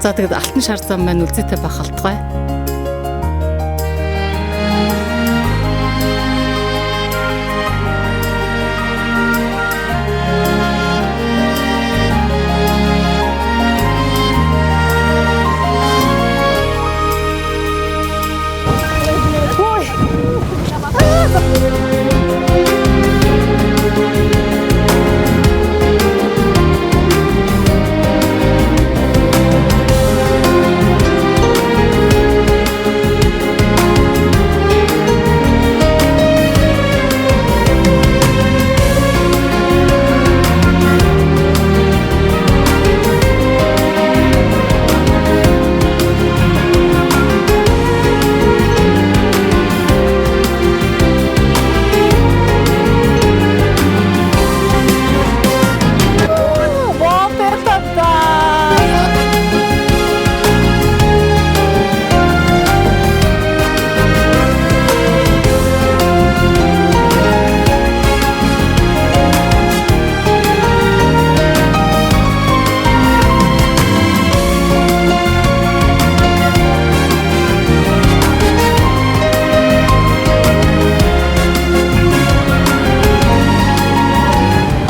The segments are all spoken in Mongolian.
За тэгээд алтан шар зам маань үлзийтэй байх алтгай.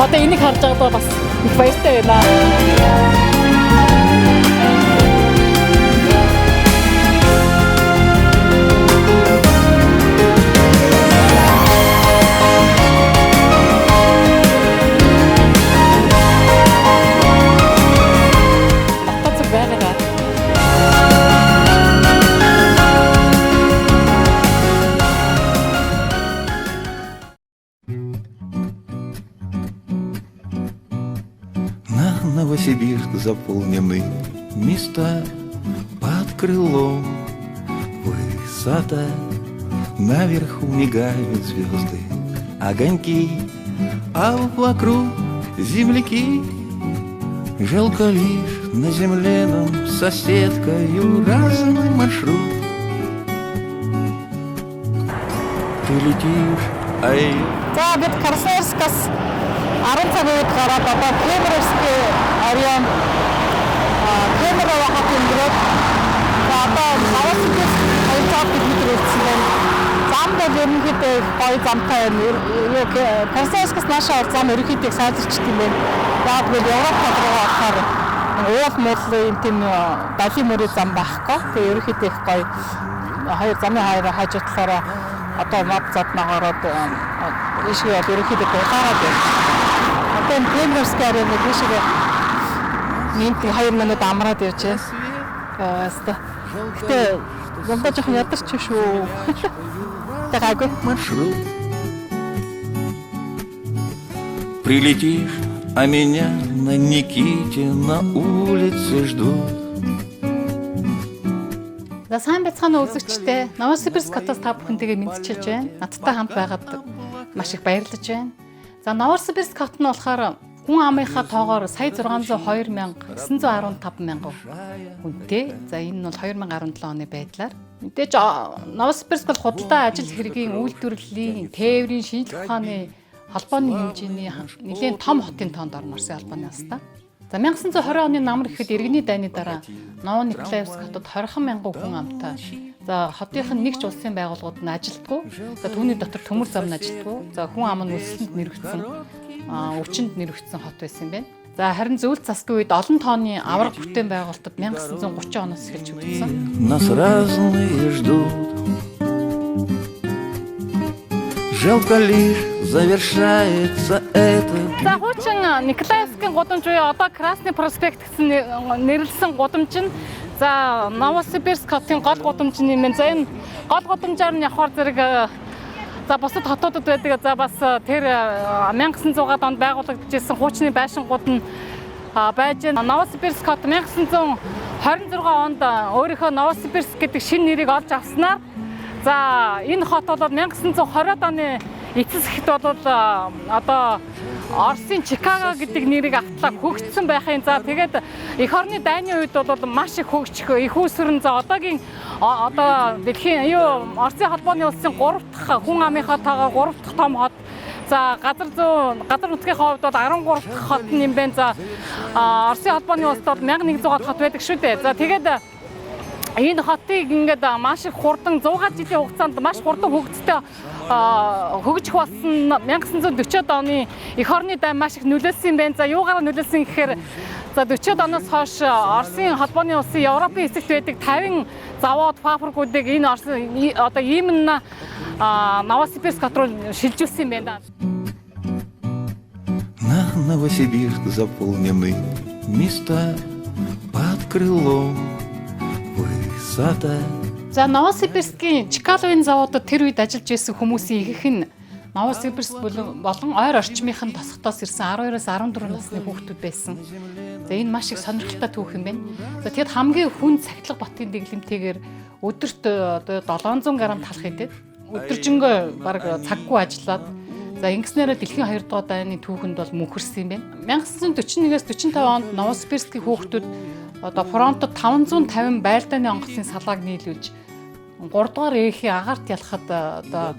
Одоо энийг харж байгаадаа бас их баяртай байна. Новосибирск заполнены места под крылом высота. Наверху мигают звезды, огоньки, а вокруг земляки. Жалко лишь на земле нам соседкою разный маршрут. Ты летишь, а я... За бид Красноярскаас 10 цагийн гараад одоо Кемеровский район Кемерово хотын дөрөв одоо Новосибирск 200 км ирсэн байна. Зам бол ерөнхийдөө гоё замтай байна. Красноярскаас наашаа зам ерөнхийдөө сайжирчт юм байна. Яг бол Европ руу орохоор уул муулын тийм далийн мөрийн зам байхгүй. Тэгээ ерөнхийдөө их гоё хоёр замын хажуудлаараа одоо мод заднаагаараа ишиг бол ерөнхийдөө гараад байна. Одоо Кемеровский районыг ишиг нэг 2 минут амраад ирж байна. Гэтэ ямдаа жоохон ядарч шүү. Тагаагүй маршрут. Прилетишь, а меня на Никите на улице ждут. За сайн байцгаана үзэгчтэй. Новосибирск хотоос та бүхэнтэйгээ мэдчилж байна. Надтай хамт байгаад маш их баярлаж байна. За Новосибирск хот нь болохоор хүн амынхаа тоогоор сая 602,915 мянган хүнтэй. За энэ нь бол 2017 оны байдлаар. Мэдээж Новосибирск бол худалдаа ажил хэргийн үйлдвэрлэлийн, тээврийн, шинжлэх ухааны холбооны хэмжээний нэлээд том хотын тоонд орсон албаны настай. За 1920 оны намар гэхэд иргэний дайны дараа Новониколаевск хотод 20 мянган хүн амтай. За хотынх нь нэгж улсын байгууллагууд нь ажилтгүй. За түүний дотор төмөр зам нь ажилтгүй. За хүн ам нь өсөлтөнд нэрвэгдсэн, өвчнөд нэрвэгдсэн хот байсан юм байна. За харин зөвлөлт засгийн үед олон тооны аварга бүтээн байгуулалтад 1930 оноос эхэлж үлдсэн. Нас разные ждут. Жалко лишь завершается это. За хуучин Николаевскийн гудамж буюу одоо Красный проспект гэсэн нэрлсэн гудамж нь за Новосибирск хотын гол гудамж юм байна. За энэ гол гудамжаар нь явахаар зэрэг за бусад хотуудад байдаг. За бас тэр 1900-аад онд байгуулагдчихсан хуучны байшингууд нь байж байна. Новосибирск хот 1926 онд өөрийнхөө Новосибирск гэдэг шинэ нэрийг олж авснаар за энэ хот бол 1920-ад оны эцэс хэт бол одоо Оросын Чикаго гэдэг нэрийг автлаа хөгжсөн байхын за тэгээд эх орны дайны үед бол маш их хөгжих их үүсвэрн за одоогийн одоо дэлхийн Оросын холбооны улсын 3 дахь хүн амынхаа тоогоор 3 дахь том хот За газар нутгийн хувьд бол 13 дахь хот юм байна. За Оросын холбооны улсад бол 1100 хот байдаг шүү дээ. За тэгээд энэ хотыг ингээд маш их хурдан 100 жилийн хугацаанд маш хурдан хөгжөлтэй хөгжих болсон 1940-од оны эх орны дай маш их нөлөөлсөн юм байна. За юугаараа нөлөөлсөн гэхээр за 40-од оноос хойш Оросын холбооны улсын Европын хэсэгт байдаг 50 завод, фабрикуудыг энэ Оросын одоо именно Новосибирск хот руу шилжүүлсэн юм байна. На Новосибирск заполнены места под крылом высота. За Новосибирскийн Чкаловын заводод тэр үед ажиллаж байсан хүмүүсийн ихэнх нь Новосибирск болон ойр орчмынхын тосготоос ирсэн 12-оос 14 насны хүүхдүүд байсан. За энэ маш их сонирхолтой түүх юм байна. За тэгэд хамгийн хүн цахилга батын дэглэмтэйгээр өдөрт одоо 700 г талах хэдэд өдөржингөө баг цаггүй ажиллаад за ингэснээрээ дэлхийн 2 дугаар дайны түүхэнд бол мөнхөрсөн юм байна. 1941-с 45 онд Новосибирскийн хүүхдүүд одоо фронтод 550 байлдааны онгоцын салааг нийлүүлж 3 дугаар ээхийн агаарт ялахад одоо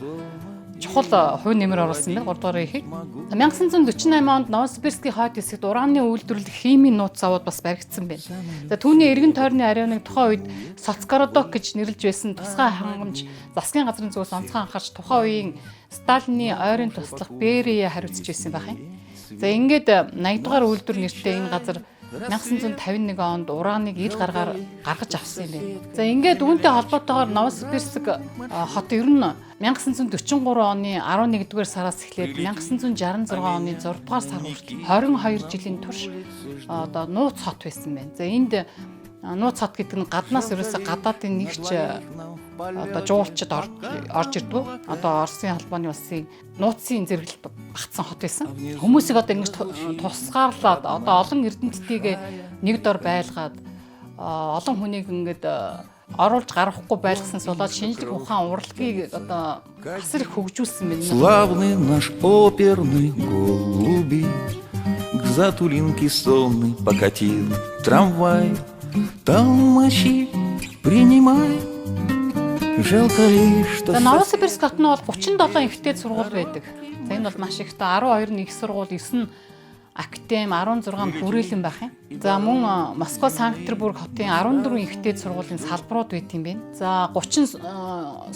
чухал хувь нэмэр оруулсан байна 3 дугаар ээхийг. 1948 онд Новосибирскийн хойд хэсэгт ураны үйлдвэрлэх химийн нууц завод бас баригдсан байна. За түүний эргэн тойрны ареаныг тухайн үед Соцгородок гэж нэрлэж байсан тусгай хангамж засгийн газрын зүгээс онцгой анхаарч тухайн үеийн Сталины ойрын туслах Берие хариуцж байсан байх юм. За ингээд 80 дугаар үйлдвэр нэртэй энэ газар 1951 онд ураныг ил гаргаар гаргаж авсан юм байна. За ингээд үүнтэй холбоотойгоор Новосибирск хот ер нь 1943 оны 11-р сараас эхлээд 1966 оны 6-р сар хүртэл 22 жилийн турш одоо нууц хот байсан байна. За энд нууц хот гэдэг нь гаднаас ерөөсө гадаадын нэгч одоо жуулчд орж ирдгүү. Одоо Оросын холбооны улсын нууцын зэрэгэлт багтсан хот байсан. Хүмүүсийг одоо ингэж тусгаарлаад одоо олон эрдэмтдийг нэг дор байлгаад олон хүнийг ингэж оруулж гаргахгүй байлгасан болоод шинжлэх ухаан урлагийг одоо асар их хөгжүүлсэн байна. Славный наш оперный голуби к Затулинке сонный покатил трамвай. Толмачи принимай. Жалко лишь, что Новосибирск хотод бол 37 ихтэй сургууль байдаг. За энэ бол маш ихтэй 12 нь их сургууль, 9 академи, 16 хүрээлэн байх юм. За мөн Москва, Санкт-Петербург хотын 14 ихтэй сургуулийн салбарууд байт юм байна. За 30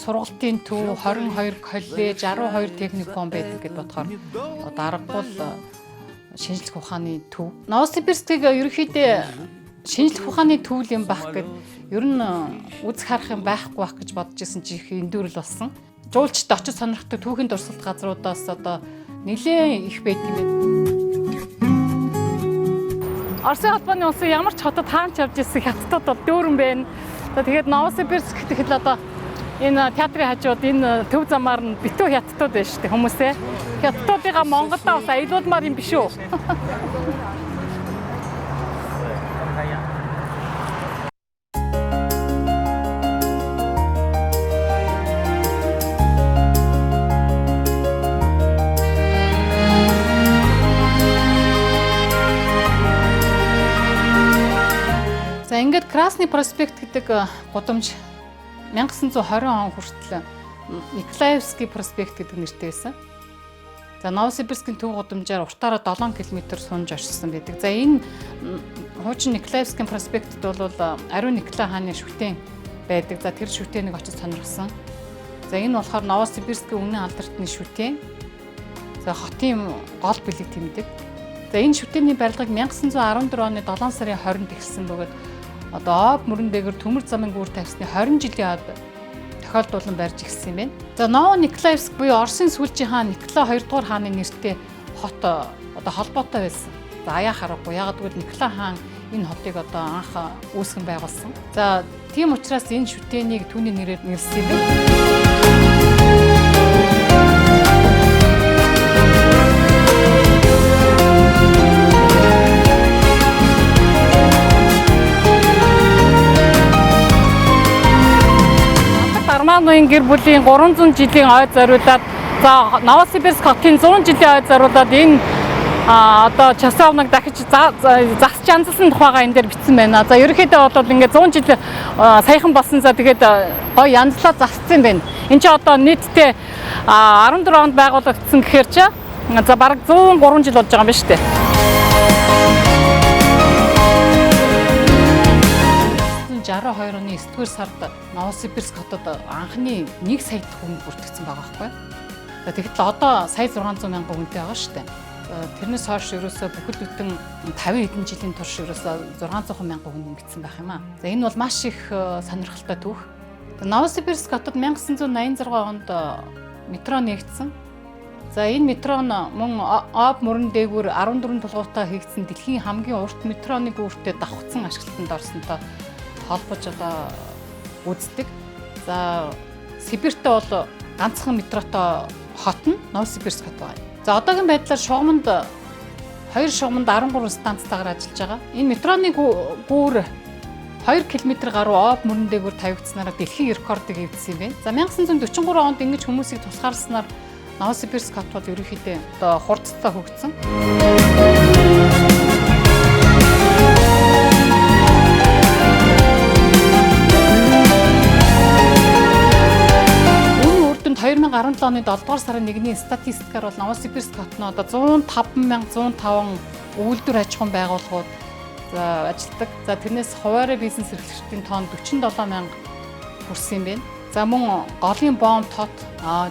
сургалтын төв, 22 коллеж, 12 техникум байдаг гэдээ бодохоор одоо аргагүй шинжлэх ухааны төв. Новосибирскийг ерөнхийдөө шинжлэх ухааны төвл юм байх гэд ер нь үзэх харах юм байхгүй байх гэж бодож исэн чи их эндүрэл болсон. Жуулчд очиж сонирхдаг түүхийн дурсгалт газруудаас одоо нэлээд их байт юм байна. Оросын холбооны улсын ямар ч хотод хаанч явж исэн хятадууд бол дөөрөн байна. Тэгээд Новосибирск гэхэд одоо энэ театрын хажууд энэ төв замаар нь битүү хятадууд байна шүү дээ хүмүүсээ. Хятадуудыгаа Монголдоо бас аялуулмаар юм биш үү? Ингээд Красный проспект гэдэг гудамж 1920 он хүртэл Николаевский проспект гэдэг нэртэй байсан. За Новосибирскийн төв гудамжаар уртаараа 7 км сунж оршсон байдаг. За энэ хуучин Николаевский проспектэд бол ариун Николай хааны шүтэн байдаг. За тэр шүтэнийг очиж сонирхсан. За энэ болохоор Новосибирскийн өмнө алдартай шүтэн. За хотын гол бэлэг тэмдэг. За энэ шүтэний барилгыг 1914 оны 7 сарын 20-нд эхэлсэн бөгөөд одоо об мөрөн дээгэр төмөр замын гүүр тавьсны 20 жилийн ад тохиолдуулан барьж ирсэн юм байна. За Ново Николаевск буюу Оросын сүүлчийн хаан Николай 2 дугаар хааны нэртэй хот одоо холбоотой байсан. За аяа харахгүй. Ягаад гэвэл Николай хаан энэ хотыг одоо анх үүсгэн байгуулсан. За тийм учраас энэ шүтэнийг түүний нэрээр нэрлсэн юм байна. Арманогийн гэр бүлийн 300 жилийн ой зориулаад за Новосибирск хотын 100 жилийн ой зориулаад энэ одоо часовног дахиж засч янзсан тухайга энэ дээр бичсэн байна. За ерөнхийдөө бол ингээд 100 жил саяхан болсон. За тэгээд гоё янзлаад засцсан байна. Энд чи одоо нийтдээ 14 онд байгуулагдсан гэхээр чи за бараг 103 жил болж байгаа юм байна шүү дээ. 1962 оны 9-р сард Новосибирск хотод анхны 1 сая хүн бүртгэгдсэн байгаа байхгүй. За тэгэхдээ одоо сая 600 мянган хүнтэй байгаа шүү дээ. Тэрнээс хойш ерөөсөө бүхэл бүтэн 50 хэдэн жилийн турш ерөөсөө 600 мянган хүн ингэсэн байх юм аа. За энэ бол маш их сонирхолтой түүх. Новосибирск хотод 1986 онд метро нээгдсэн. За энэ метро нь мөн Об мөрөн дээгүүр 14 толгойтой хийгдсэн дэлхийн хамгийн урт метроны гүүртээ давхцсан ашиглалтанд орсонтой холбож одоо үздэг. За Сибиртээ бол ганцхан метротой хот нь Новосибирск хот байна. За одоогийн байдлаар шугамд 2 шугамд 13 станцтайгаар ажиллаж байгаа. Энэ метроны гүүр 2 км гаруй Об мөрөн дээгүүр тавигдсанаар дэлхийн рекордыг эвдсэн юм байна. За 1943 онд ингэж хүмүүсийг тусгаарснаар Новосибирск хот бол ерөнхийдөө одоо хурдтай хөгжсөн. Үүний үр дүнд 2017 оны 7 дугаар сарын 1-ний статистикаар бол Новосибирск хот нь одоо 105,105 үйлдвэр аж ахуйн байгууллагууд ажилладаг. За тэрнээс хуваарай бизнес эрхлэгчдийн тоон 47,000 хүрсэн юм байна. За мөн голын бомб тот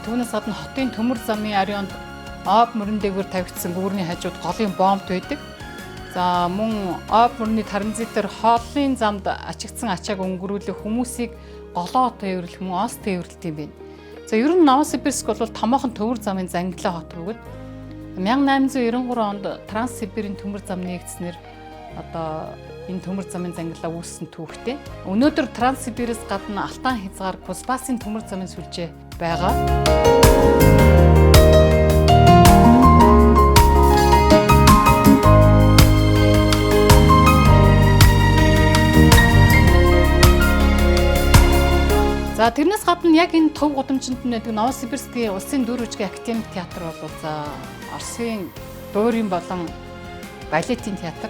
түүнээс гадна хотын төмөр замын ареонд Об мөрөн дээгүүр тавигдсан гүүрний хажууд голын бомб байдаг. За мөн Об мөрний транзитээр хооллын замд ачигдсан ачааг өнгөрүүлэх хүмүүсийг голоо тээвэрлэх мөн ос тээвэрлэлт юм байна. За ер нь Новосибирск бол томоохон төмөр замын зангилаа хот бөгөөд 1893 онд Транссибирийн төмөр зам нээгдснээр одоо энэ төмөр замын зангилаа үүссэн түүхтэй. Өнөөдөр Транссибириас гадна Алтан хязгаар Кузбассын төмөр замын сүлжээ байгаа. За тэрнээс гадна яг энэ төв гудамжинд нэдэг Новосибирскийн улсын дүр хөгжлийн академик театр бол за Оросын дуурийн болон балетын театр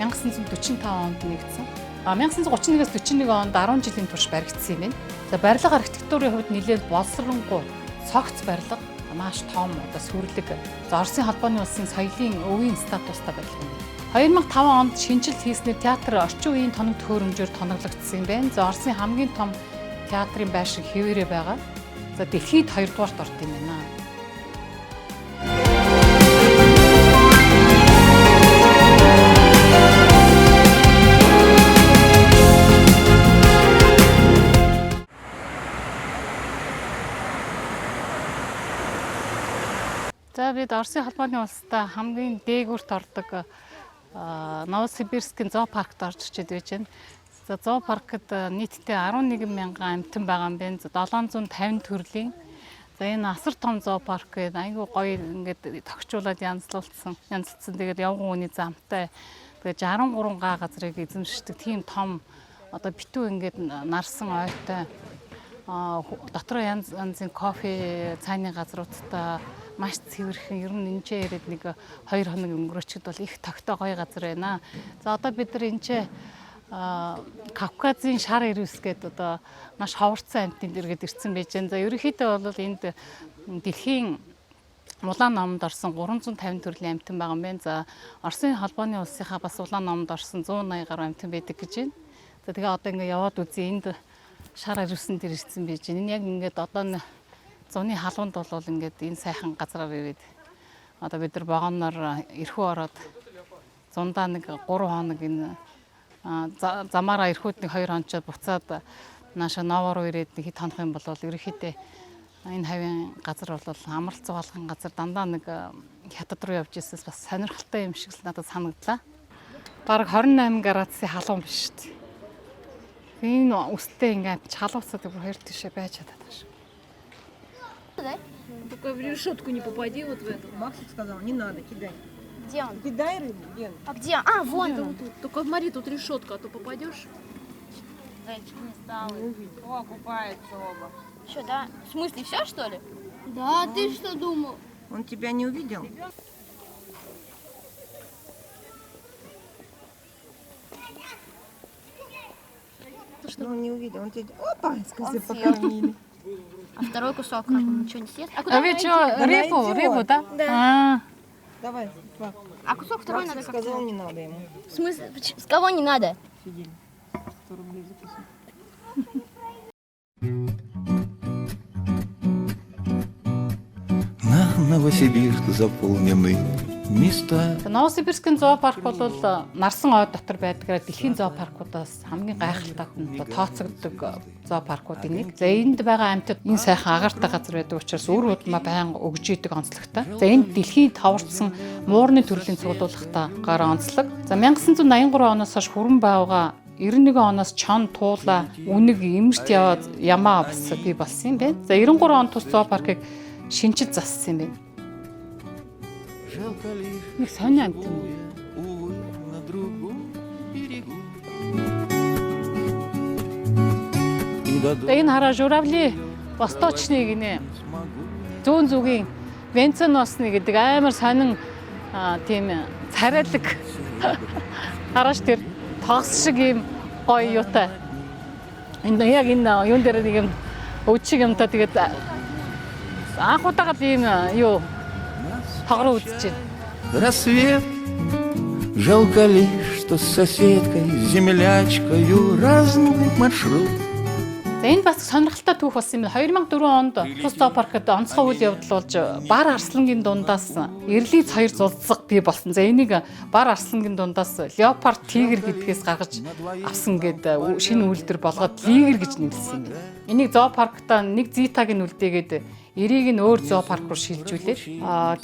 1945 онд нэгдсэн. 1931-ээс 41 онд 10 жилийн турш баригдсан юм байна. За барилга архитектурын хувьд нэлээд боловсронгуй, цогц барилга, маш том одоо сүрлэг. За Оросын холбооны улсын соёлын өвийн статустай барилга юм. 2005 онд шинжилт хийснээр театр орчин үеийн тоног төхөөрөмжөөр тоноглогдсон юм байна. За Оросын хамгийн том театрын байшин хэвээрээ байгаа. За дэлхийд 2 дугаарт орд юм байна. За бид Оросын холбооны улстай хамгийн дээгүүрт ордог Новосибирскийн зоопаркт орж ирчээд байж байна. За зоопаркт нийтдээ 11 мянган амьтан байгаа юм байна. 750 төрлийн. За энэ асар том зоопарк гэдэг айгүй гоё ингээд тогтчуулаад янзлуулсан. Тэгээд явган үний замтай. Тэгээд 63 га газрыг эзэмшдэг тийм том одоо битүү ингээд нарсан ойтой дотроо янз янзын кофе цайны газруудтай маш цэвэрхэн ер нь энэ ч яриад нэг 2 хоног өнгөрөөчд бол их тогтоо гоё газар байна. За одоо бид нар энэ Кавказын шар ирвэс гэдэг одоо маш ховорцсон амьтанд иргэд ирсэн байж байна. За ерөнхийдөө бол энд дэлхийн улаан номонд орсон 350 төрлийн амьтан байгаа юм байна. За Оросын холбооны улсынхаа бас улаан номонд орсон 180 гаруй амьтан байдаг гэж байна. За тэгээ одоо ингээ яваад үзье энд шар ирвэсэн дээр ирсэн байж байна. Энэ яг ингээд одоо зуны халуунд бол ингээд энэ сайхан газраар ирээд одоо бид нар вагоноор эрхүү ороод зундаа нэг 3 хоног энэ замаараа эрхүүд нэг 2 хончод буцаад нааша Ново руу ирээд нэг хэд хонох юм бол ерөнхийдөө энэ хавийн газар бол амралт зугаалгын газар дандаа нэг хятад руу явж ирсээс бас сонирхолтой юм шиг л надад санагдлаа. Бараг 28 градусын халуун биш шүү дээ. Энэ үстэй ингээд халуусаад бүр хоёр тишээ байж чадаад байна шүү. Только в решетку не попади вот в эту. Максик сказал, не надо, кидай. Где он? Кидай рыбу, Ген. А где? А, вон Это он. вот тут. Только смотри, тут решетка, а то попадешь. Зайчик не стал. О, купаются оба. Что, да? В смысле, все, что ли? Да, ты что думал? Он тебя не увидел? что Ну, он не увидел. Он тебе... Опа! Сказал, Он покормили. А второй кусок как он ничего не съест? А куда А вы найти? что, рыбу, найдёт. рыбу, да? Да. Давай, Фак. А кусок второй Максик надо как-то... сказал, не надо ему. В смысле? С кого не надо? Сидели. 100 рублей записал. На Новосибирск заполнены места. Новосибирскийн зоопарк бол нарсан ой дотор байдгаар дэлхийн зоопаркуудаас хамгийн гайхалтай тооцогддог зоопаркуудын нэг. За энд байгаа амьтад энэ сайхан агаартай газар байдаг учраас өөр удмаа байнга өгж идэг онцлогтой. За энд дэлхийн товарцсан муурны төрлийн цуглуулгатай онцлог. За 1983 оноос хойш хүрэн байвга 91 оноос чон туула үнэг имэрт яваад ямаа бас бий болсон юм байна. За 93 он тус зоопаркыг шинжиж зассан юм байна. Жалко лишь, Нэг сони амт юм. увы, на другом берегу. И до дома Энэ хараа журавли восточны гинэ смогу. зүүн зүгийн Венценосны гэдэг амар сонин тийм царайлаг хараач тэр тогс шиг юм гоё юутай. Энэ яг энэ юун дээр нэг юм өд шиг юмтай тэгээд анх удаага ийм юу тоглоо үзэж байна. Рассвет, жалко лишь, что с соседкой, землячкою разный маршрут. За энэ бас сонирхолтой түүх болсон юм. 2004 онд тус зоопаркт онцгой үйл явдал болж бар арслангийн дундаас эрлиц хоёр зулцэг бий болсон. За энийг бар арслангийн дундаас леопард тигр гэдгээс гаргаж авсан гэдэг шинэ үйлдвэр болгоод лигер гэж нэрлсэн юм. Энийг зоопаркта нэг зитагийн үлдээгээд эрийг нь өөр зоопарк руу шилжүүлээд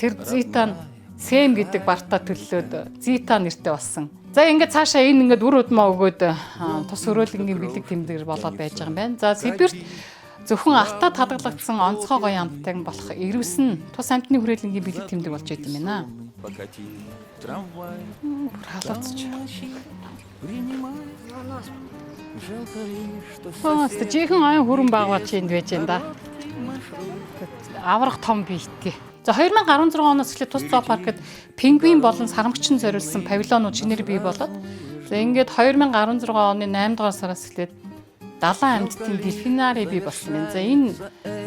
тэр зита нь Сэм гэдэг бартаа төллөөд зита нэртэй болсон. За ингээд цаашаа энэ ингээд үр удмаа өгөөд тус хөрөөлөнгийн бэлэг тэмдэг болоод байж байгаа юм байна. За Сибирт зөвхөн автад хадгалагдсан онцгой гоё амттай болох ирвэс нь тус амтны хүрээлэнгийн бэлэг тэмдэг болж байт юм байна. Покатил трамвай, Халууцч. принимай. Жалко лишь, что с Фост жихэн оюун хүрэн байгуулж энд байж энэ да. Аврах том биетгий. За 2016 оноос эхлээд тус зоопаркт пингвин болон сармагчин зориулсан павильонууд шинээр бий болоод за ингээд 2016 оны 8 дугаар сараас эхлээд 70 амьтдын дельфинари бий болсон юм. За энэ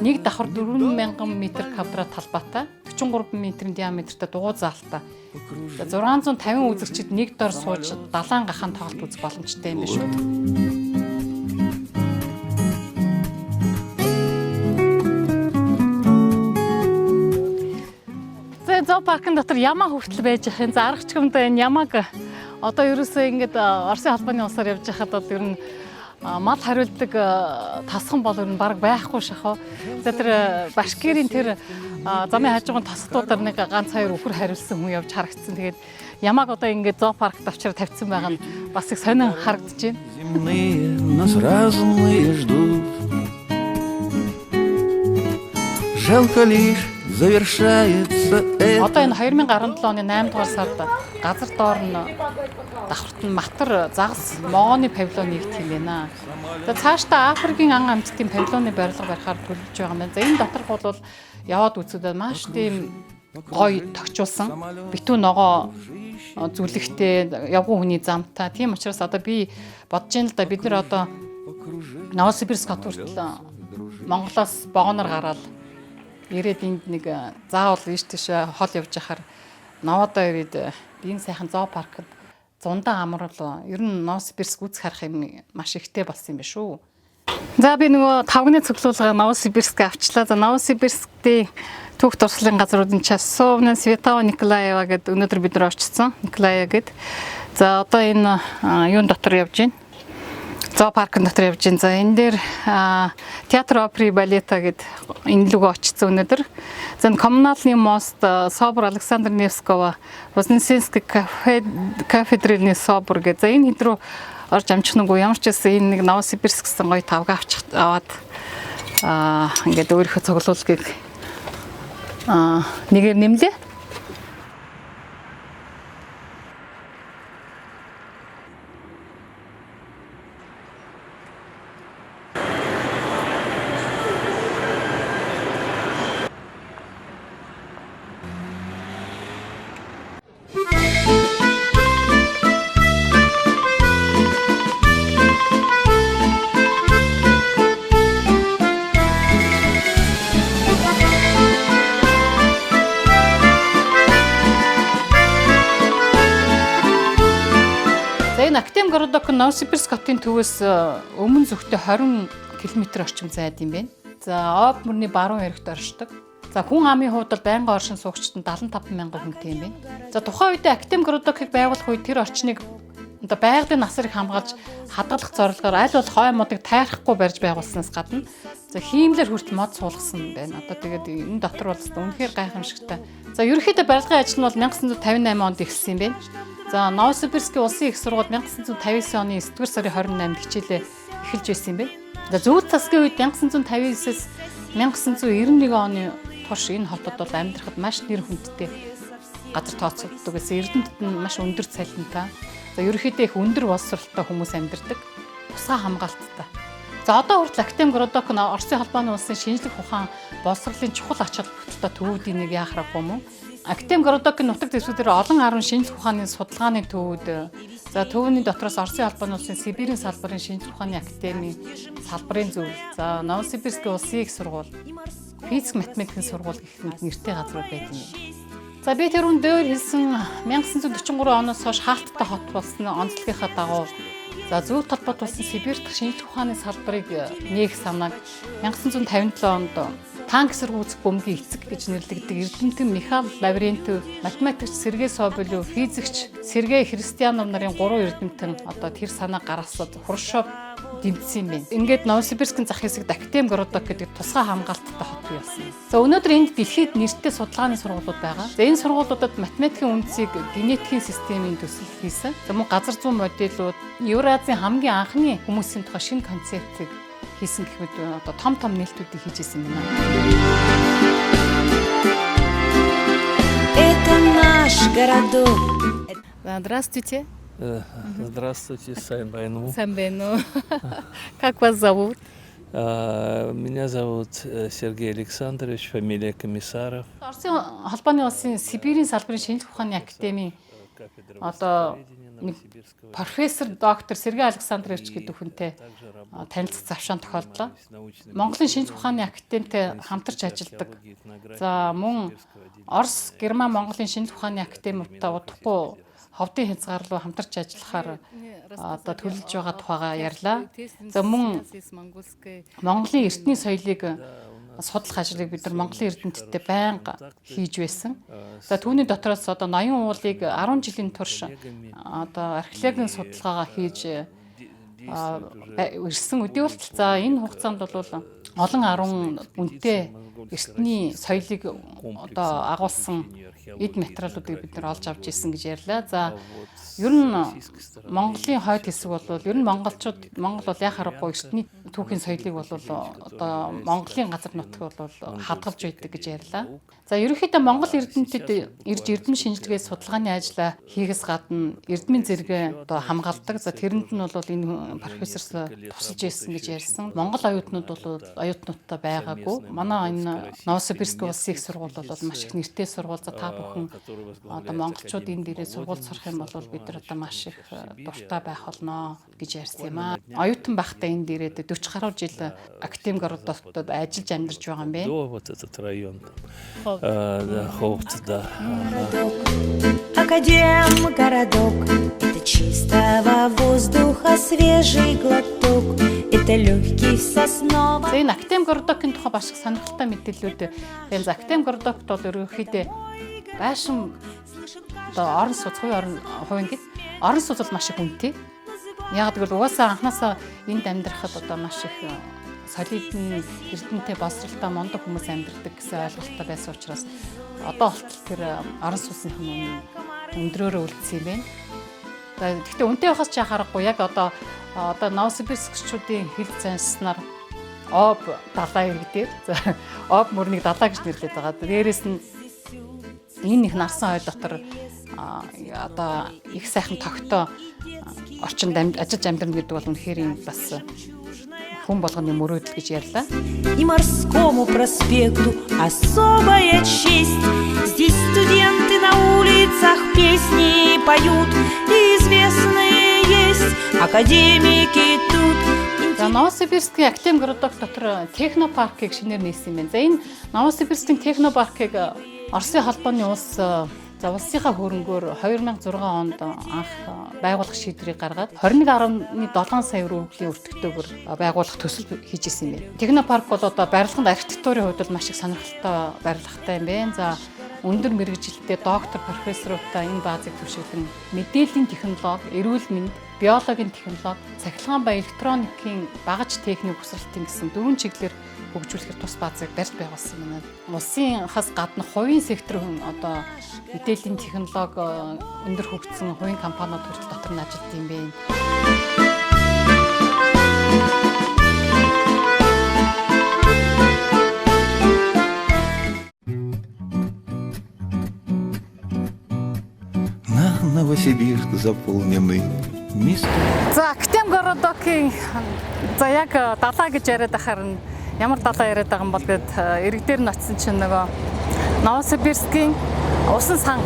нэг давхар 4000 м квадрат талбайтай 43 м-ийн диаметртай дугуй заалтай. За 650 үзэгчид нэг дор сууж далайн гахаан тоглолт үзэх боломжтой юм байна шүү. Зоопаркын дотор ямаа хүртэл байж байгаа юм. За аргачлалтай энэ ямааг одоо ерөөсөө ингээд Оросын холбооны улсаар явж байхад бол ер нь мал хариулдаг тасхан бол ер нь баг байхгүй шахав. За тэр Башкирийн тэр замын хажуугын тасгуудаар нэг ганц хоёр өхөр хариулсан хүн явж харагдсан. Тэгээд ямааг одоо ингээд зоопаркт авчираа тавьсан байгаа нь бас их сонин харагдаж байна. земные нас разные ждут. Жалко лишь завершается Одоо это. энэ 2017 оны 8 дугаар сард газар доор нь давхарт нь Матар загас могооны павильон нэгт юм байна. За цаашдаа Африкийн ан амьтдын павильоны барилга барихаар төлөвлөж байгаа юм байна. За энэ доторх бол яваад үзүүдэд маш тийм гоё тогтчулсан. Битүү ногоо зүлэгтэй явган хүний замтай. Тийм учраас одоо би бодож байна л да бид нэр одоо Новосибирск хот хүртэл Монголоос богоноор гараад ирээд энд нэг заавал ийш тийш хол явж байхаар Новодоо ирээд энэ сайхан зоопаркт зундаа амрал ер нь Новосибирск үзэх харах юм маш ихтэй болсон юм байна шүү. За би нөгөө тавгны цуглуулга Новосибирск авчлаа. За Новосибирскийн түүх туршлага газруудын Часовна Светлана Николаева гэдэг өнөөдөр бид нар очсон. Николая гэдэг. За одоо энэ юун дотор явж байна. Зоопаркын дотор явж байна. За энэ дээр театр опери балета гэдэг энэ луг очсон өнөөдөр. За коммунальный мост собор Александр Невского Вознесенский кафедральный собор гэдэг. За энэ хэд рүү орж амжих нүггүй ямар ч байсан энэ нэг Новосибирск гэсэн гоё тавга аваад ингээд өөрийнхөө цуглуулгыг нэгээр нэмлээ. Академгородок Новосибирск хотын төвөөс өмнө зөвхөн 20 км орчим зайд юм байна. За Об мөрний баруун эрэгт оршдог. За хүн амын хувьд бол байнгын оршин суугчид нь 75,000 хүнтэй юм байна. За тухайн үед Академгородокийг байгуулах үед тэр орчныг байгалийн насрыг хамгаалж хадгалах зорилгоор аль болох хой модыг тайрахгүй барьж байгуулснаас гадна за хиймлэр хүртэл мод суулгасан байна. Одоо тэгээд энэ дотор бол үнэхээр гайхамшигтай. За ерөнхийдөө барилгын ажил нь бол 1958 онд эхэлсэн юм байна. За Новосибирскийн улсын их сургууль 1959 оны 9-р сарын 28-нд хичээлээ эхэлж байсан юм байна. За зөв засгийн үед 1959-с 1991 оны турш энэ хотод бол амьдрахад маш нэр хүндтэй газар тооцогддог гэсэн. Эрдэмтэд нь маш өндөр цалинтай. За ерөнхийдөө их өндөр боловсролтой хүмүүс амьдардаг. Тусгай хамгаалттай. За одоо хүртэл Академгородок нь Оросын холбооны улсын шинжлэх ухаан боловсролын чухал ач холбогдолтой төвүүдийн нэг яахрахгүй юм уу? Академгородокийн нутаг дэвсгүүдээр олон 10 шинжлэх ухааны судалгааны төвүүд. За төвний дотроос Оросын холбооны улсын Сибирийн салбарын шинжлэх ухааны академи салбарын зөвлөл. За Новосибирскийн улсын их сургууль, физик математикийн сургууль гэх нэртэй газрууд байдаг юм. За би тэр үн дээр хэлсэн 1943 оноос хойш хаалттай хот болсон онцлогынхаа дагуу за зөв толгойд болсон Сибирь дахь шинжлэх ухааны салбарыг нээх санааг 1957 онд танк эсэргүүцэх бөмбөгийн эцэг гэж нэрлэгддэг эрдэмтэн Михаил Лаврентьев, математикч Сергей Соболев, физикч Сергей Христианов нарын 3 эрдэмтэн одоо тэр санааг гаргасаад Хрущев дэмжсэн юм байна. Ингээд Новосибирскийн зах хэсэгт Академгородок гэдэг тусгай хамгаалттай хот бий болсон. За өнөөдөр энд дэлхийд нэртэй судалгааны сургуулиуд байгаа. За энэ сургуулиудад математикийн үндсийг генетикийн системийн төсөл хийсэн. За мөн газар зүйн модельүүд, Евразийн хамгийн анхны хүмүүсийн тухай шинэ концепцийг хийсэн гэх мэт одоо том нээлтүүдийг хийж ирсэн юм байна. Это наш городок. Здравствуйте. Здравствуйте, Сайн Байну. Сайн Байну. Как вас зовут? Меня зовут Сергей Александрович, фамилия Комиссаров. Оросын холбооны улсын Сибирийн салбарын шинжлэх ухааны академийн одоо профессор доктор Сергей Александрович гэдэг хүнтэй танилцах завшаан тохиолдлоо. Монголын шинжлэх ухааны академитэй хамтарч ажилладаг. За мөн Орос, Герман, Монголын шинжлэх ухааны академиудтай удахгүй ховдын хязгаарлуу хамтарч ажиллахаар одоо төлөвлөж байгаа тухайгаа ярьлаа. За мөн Монголын эртний соёлыг судлах ажлыг бид нар Монголын эрдэмтдтэй байнга хийж байсан. За түүний дотроос одоо ноён уулыг 10 жилийн турш одоо археологийн судалгаагаа хийж ирсэн үдий болтол за энэ хугацаанд бол олон 10 үнэтэй эртний соёлыг одоо агуулсан эд материалуудыг бид нар олж авч ирсэн гэж ярьлаа. За ер нь Монголын хойд хэсэг бол ер нь Монгол бол яхаа харахгүй эртний түүхийн соёлыг бол одоо Монголын газар нутаг бол хадгалж байдаг гэж ярьлаа. За ерөнхийдөө Монгол эрдэмтэд ирж эрдэм шинжилгээ судалгааны ажлаа хийхээс гадна эрдмийн зэрэгэ одоо хамгаалдаг. За тэрэнд нь бол энэ профессор тусалж ирсэн гэж ярьсан. Монгол оюутнууд бол оюутнуудтай байгаагүй. Манай энэ Новосибирскийн улсын их сургууль бол маш их нэртэй сургууль. За та бүхэн одоо монголчууд энэ дээрээ сургууль сурах юм бол бид нар одоо маш их дуртай байх болно гэж ярьсан юм аа. Оюутан байхдаа энэ дээрээ 40 гаруй жил Академгородокт ажиллаж амьдарч байгаа юм байна. Вот этот район. Ховд, да. Академгородок. Это чистого воздуха свежий глоток. Это легкий сосновый. Энэ Академгородокийн тухай маш их сонирхолтой мэдээллүүд байна. За Академгородокт бол ерөнхийдөө байшин одоо орон сууц хувийн гээд орон сууц бол маш их үнэтэй. Яг гэвэл угаасаа анханасаа энд амьдрахад одоо маш их солидны эрдэнэтэй боловсролтой мондог хүмүүс амьдардаг гэсэн ойлголттой байсан учраас одоо болтол тэр орон сууцны хүмүүс өндрөөрөө үлдсэн юм байна. Гэхдээ үнэтэй байхаас ч харахгүй яг одоо Новосибирскчүүдийн хэл занснаар Об далай иргэдээр Об мөрнийг далай гэж нэрлэдэг байгаа. Дээрээс нь энэ их нарсан хой дотор одоо их сайхан тогтоо орчинд ажиллаж амьдрна гэдэг бол үнэхээр юм бас хүн болгоны мөрөөдөл гэж ярьлаа. И морскому проспекту особая честь. Здесь студенты на улицах песни поют. Известные есть академики тут. За Новосибирскийн Академгородок дотор технопаркийг шинээр нээсэн юм байна. За энэ Новосибирскийн технопаркийг Оросын холбооны улс За улсынхаа хөрөнгөөр 2006 онд анх байгуулах шийдвэрийг гаргаад 21.7 сая евро өглийн өртөгтэйгээр байгуулах төсөл хийж исэн юм байна. Технопарк бол одоо барилгын архитектурын хувьд бол маш их сонирхолтой барилгатай юм байна. За өндөр мэргэжилттэй доктор, профессоруудаа энэ баазыг түвшиглэн мэдээллийн технологи, эрүүл мэнд, биологийн технологи, цахилгаан ба электроникийн багаж техник өсрэлтийн гэсэн 4 чиглэлээр хөгжүүлэхээр тус баазыг барьж байгуулсан юм байна. Улсын хас гадна хувийн секторын одоо мэдээллийн технологи өндөр хөгжсөн хувийн компаниуд хүртэл дотор нь ажилладаг юм байна. Новосибирск заполнены места. За Актем городокийн за яг далаа гэж яриад ахаар нь ямар далаа яриад байгаа юм бол гээд эрэг дээр нь очисон чинь нөгөө Новосибирскийн усан сан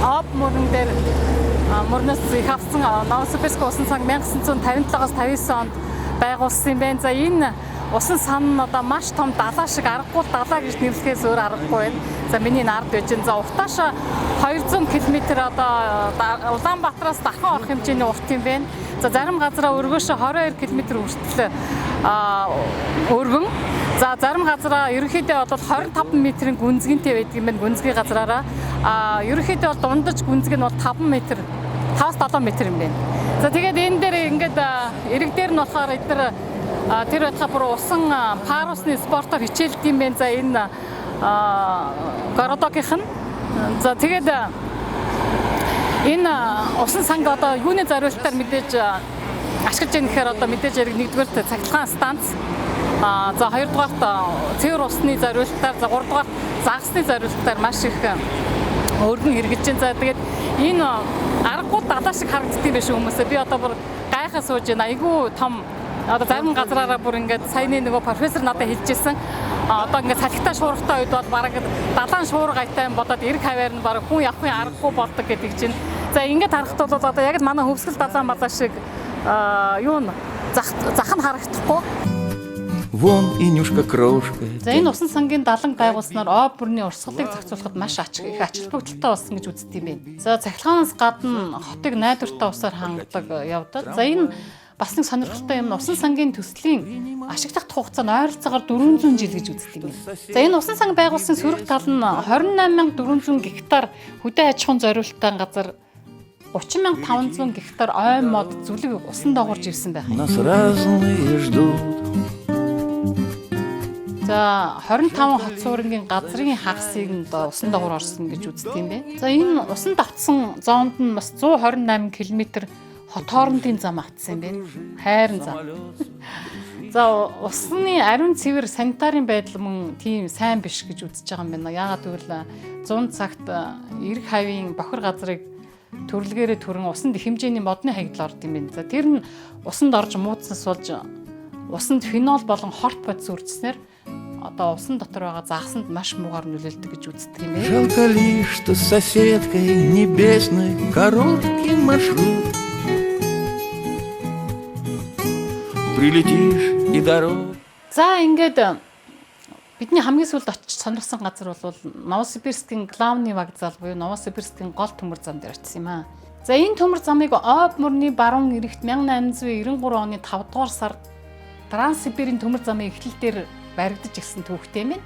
об мөрөн дээр мөрнөөс их авсан Новосибирск усан сан 1957-аас 59 онд байгуулсан юм байна. За энэ усан сан нь одоо маш том далаа шиг аргагүй далаа гэж нэрлэхээс өөр аргагүй байна. За миний нард байж энэ за уртааш 200 км одоо Улаанбаатараас дахин орох хэмжээний урт юм байна. За зарим газараа өргөөш 22 км хүртэл өргөн. За зарим газараа ерөнхийдөө бол 25 м-ийн гүнзгийтэй байдаг юм байна. Гүнзгий газраараа ерөнхийдөө бол дундаж гүнзгий нь бол 5 м 5-7 м юм байна. За тэгээд энэ дээр ингээд эрэг дээр нь болохоор эдгээр тэр байтугай бүр усан парусны спортоор хичээлдэг юм байна. За энэ городокийнх нь за тэгээд энэ усан санг одоо юуны зориулалтаар мэдээж ашиглаж байгаа гэхээр одоо мэдээж яг нэгдүгээр цахилгаан станц за хоёрдугаарт цэвэр усны зориулалтаар за гуравдугаарт загасны зориулалтаар маш их өргөн хэрэгжиж байна. За тэгээд энэ аргагүй далаа шиг харагддаг юм биш хүмүүсээ би одоо бүр гайхаа сууж байна. Айгүй том одоо зарим газраараа бүр ингээд саяны нөгөө профессор надад хэлжсэн одоо ингээд салхитаа шуурхтай үед бол бараг далаан шуургайтай бодоод эрг хаваар нь бараг хүн явахын аргагүй болдог гэдэг чинь. За ингээд харахад бол одоо яг л манай хөвсгөл далаа малаа шиг юу н зах нь харагдахгүй. Вон Инюшка крошка. За энэ усан сангийн далан байгуулснаар об бүрний урсгалыг зохицуулахад маш их ач холбогдолтой болсон гэж үздэг юм байна. За цахилгаанаас гадна хотыг найдвартай усаар хангадаг явдал. За энэ бас нэг сонирхолтой юм. Усан сангийн төслийн ашиглах хугацаа нь ойролцоогоор 400 жил гэж үздэг юм байна. За энэ усан санг байгуулсан сөрөг тал нь 28400 гектар хөдөө аж ахуйн зориулалттай газар 30500 гектар ой мод зүлэг усан дагуулж ирсэн байх юм. Нас разные ждут. За 25 хот суурингийн газрын хагасыг нь усан дагуур орсон гэж үздэг юм байна. За энэ усан давтсан зоонд нь бас 128 км хот хоорондын зам автсан юм байна. Хайрын зам. За усны ариун цэвэр санитарын байдал мөн тийм сайн биш гэж үзэж байгаа юм байна. Яагаад гэвэл 100 цагт эрэг хавийн бохир газрыг төрлөгөөрөө төрөн усанд их хэмжээний модны хаягдал орд юм байна. За тэр нь усанд орж муудснаас болж усанд фенол болон хорт бодис үржснээр одоо усан дотор байгаа загсанд маш муугар нөлөөлдөг гэж үздэг юм байна. Жалко лишь, что с соседкой небесной короткий маршрут. Прилетишь и дорог. За ингээд бидний хамгийн сүүлд очиж сонирхсан газар бол Новосибирскийн главный вокзал буюу Новосибирскийн гол төмөр зам дээр очсон юм аа. За энэ төмөр замыг об мөрний баруун эрэгт 1893 оны 5 дугаар сард Транссибирийн төмөр замын эхлэл дээр баригдаж ирсэн түүхтэй юм.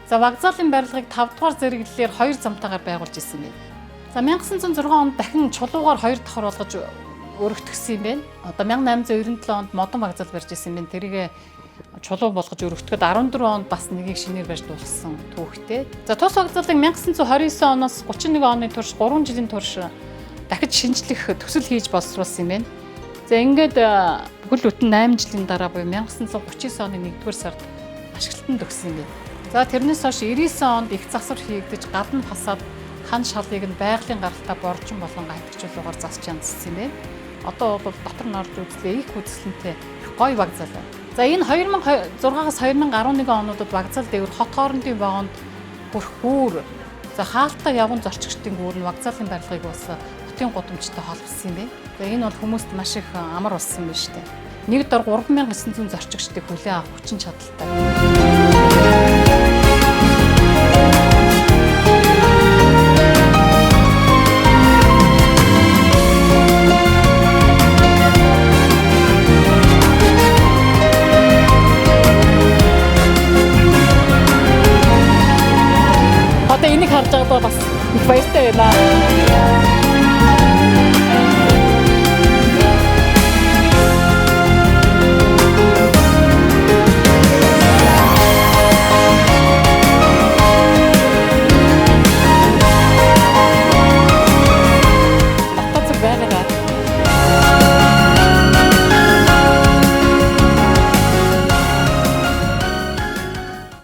За вокзалын барилгыг 5 дугаар зэрэглэлээр 2 замтайгаар байгуулж ирсэн юм. За 1906 онд дахин чулуугаар 2 давхар болгож өргөтгсөн юм байна. Одоо 1897 онд модон вокзал барьж ирсэн юм. Тэрийг чулуу болгож өргөтгөхөд 14 онд бас нэгийг шинээр барьж дуусгасан түүхтэй. За тус вокзалыг 1929 оноос 31 оны турш 3 жилийн турш дахиж шинжлэх төсөл хийж боловсруулсан юм байна. За ингээд бүхэл бүтэн 8 жилийн дараа буюу 1939 оны 1-р сард ашиглалтанд өгсөн юм байна. За тэрнээс хойш 99 онд их засвар хийгдэж гадна фасад хан шалыг нь байгалийн гаралтай боржин болон гайтгчлуугаар засч янзсан юм байна. Одоо бол дотор нь орж үзлээ их үзэсгэлэнтэй гоё вокзал байна. За энэ 2006-аас 2011 онуудад вокзал дээгүүр хот хоорондын вагонд хүрх гүүр за хаалттай явган зорчигчдын гүүр нь вокзалын барилгыг бас хотын гудамжтай холбосон юм байна. За энэ бол хүмүүст маш их амар болсон байна шүү дээ. Нэг дор 3900 зорчигчдыг хүлээн авах хүчин чадалтай. байгаад бас их баяртай байна.